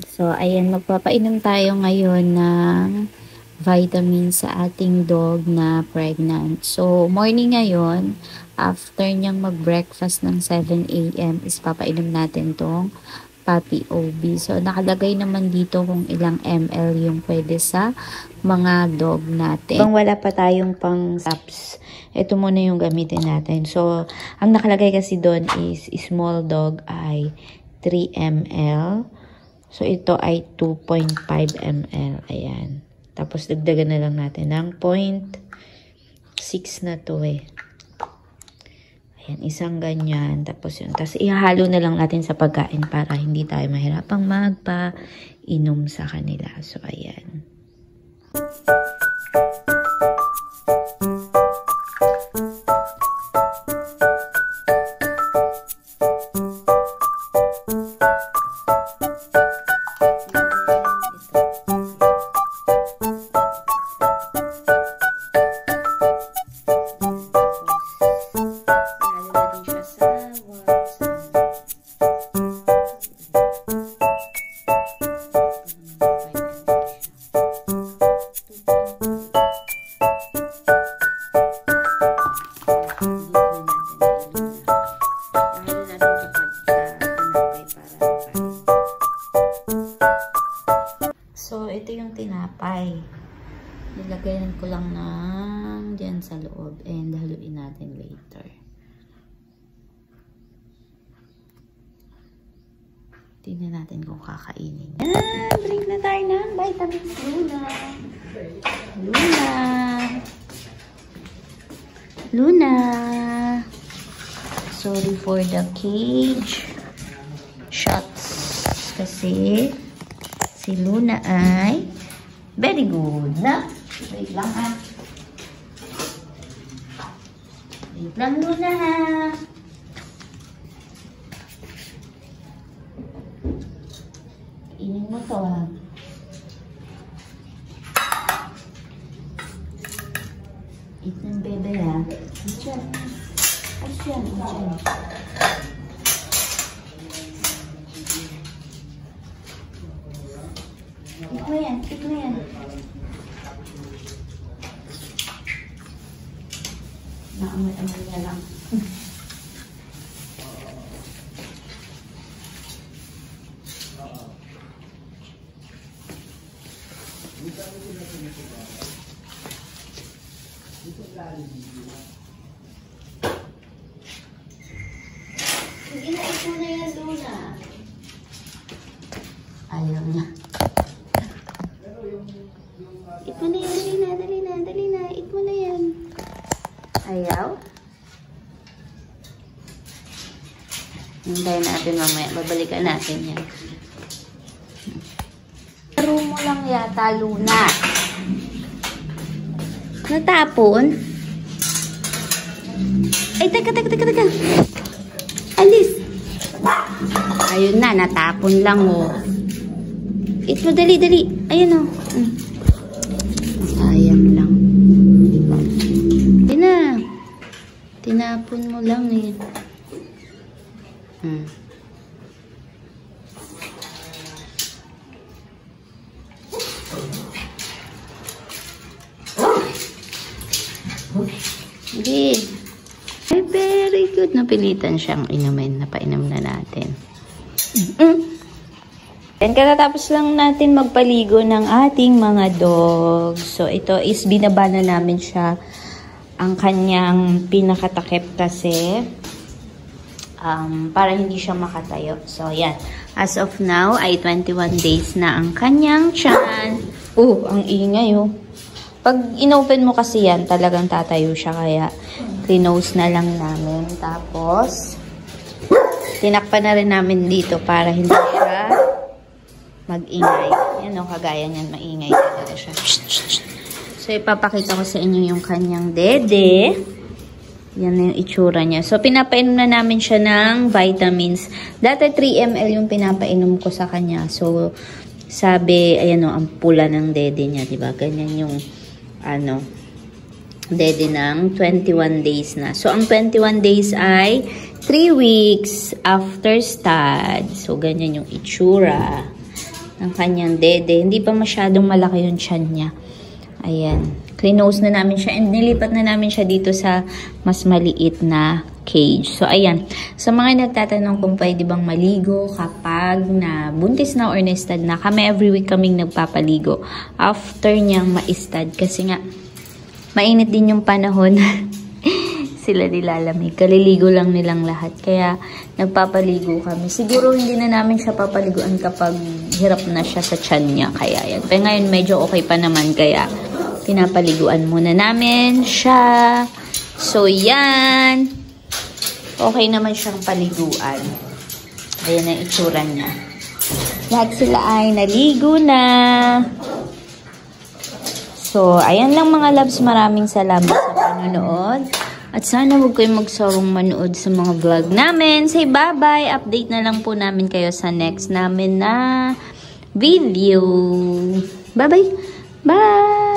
So, ayan, magpapainom tayo ngayon ng vitamins sa ating dog na pregnant. So, morning ngayon, after niyang mag-breakfast ng 7 a.m. is papainom natin tong Puppy OB. So, nakalagay naman dito kung ilang ml yung pwede sa mga dog natin. Kung wala pa tayong pang subs, ito muna yung gamitin natin. So, ang nakalagay kasi doon is small dog ay 3 ml. So, ito ay 2.5 ml. Ayan. Tapos, dagdagan na lang natin ng 0.6 na to eh. Ayan, isang ganyan. Tapos yun. Tapos, ihalo na lang natin sa pagkain para hindi tayo mahirapang magpa-inom sa kanila. So, ayan. So, ito yung tinapay. Nilagayan ko lang ng dyan sa loob and haluin natin later. Tingnan natin kung kakainin. Drink na tayo ng vitamins Luna. Luna. Luna. Sorry for the cage shots. Kasi si Luna ay very good na. Wait lang ha. Wait lang Luna ha. Kainin mo to ha. Eat ng bebe ha. Diyan. Diyan. Diyan. Eat mo yan. Eat mo yan. Naamoy-amoy na lang. Sige na, ito na yan, Luna. Ayaw niya. Eat mo na yan, dali na, dali na, dali na. Eat mo na yan. Ayaw? Hintayin natin mamaya. Babalikan natin yan. Laro mo lang yata, Luna. Natapon? Ay, teka. Alis. Ayun na, natapon lang, oh. Eat mo, dali. Ayun, oh. Sayang lang. Hindi na. Tinapon mo lang, eh. Hindi. Ay, very good. Napilitan siyang inumin. Napainom na natin. Then, katatapos lang natin magpaligo ng ating mga dogs. So, ito is binaba na namin siya ang kanyang pinakatakip kasi para hindi siya makatayo. So, yan. As of now, ay 21 days na ang kanyang tiyan. Ang ingay, oh. Pag inopen mo kasi yan, talagang tatayo siya. Kaya, clinose na lang namin. Tapos, tinakpan na rin namin dito para hindi siya mag-ingay. Yan o, kagaya niyan, maingay talaga siya. So, ipapakita ko sa inyo yung kanyang dede. Yan na yung itsura niya. So, pinapainom na namin siya ng vitamins. Dati 3 ml yung pinapainom ko sa kanya. So, sabi, ayan o, ang pula ng dede niya, diba? Ganyan yung, dede ng 21 days na. So, ang 21 days ay 3 weeks after stud. So, ganyan yung itsura ng kanyang dede. Hindi pa masyadong malaki yung tiyan niya. Ayan. Clinose na namin siya and nilipat na namin siya dito sa mas maliit na cage. So, ayan. Sa mga nagtatanong kung pwede bang maligo kapag na buntis na or na-stud na, kami every week kaming nagpapaligo after niyang ma-stud. Kasi nga, mainit din yung panahon. Sila nilalamig. Kaliligo lang nilang lahat. Kaya, nagpapaligo kami. Siguro hindi na namin siya papaliguan kapag hirap na siya sa tiyan niya. Kaya, yan. Pero ngayon, medyo okay pa naman. Kaya, pinapaliguan muna namin siya. So, yan. Okay naman siyang paliguan. Ayan ang itsura niya. Lahat sila ay naligo na. So, ayan lang mga loves. Maraming salamat sa panonood. At sana huwag kayong magsawang manood sa mga vlog namin. Say bye-bye. Update na lang po namin kayo sa next namin na video. Bye-bye. Bye!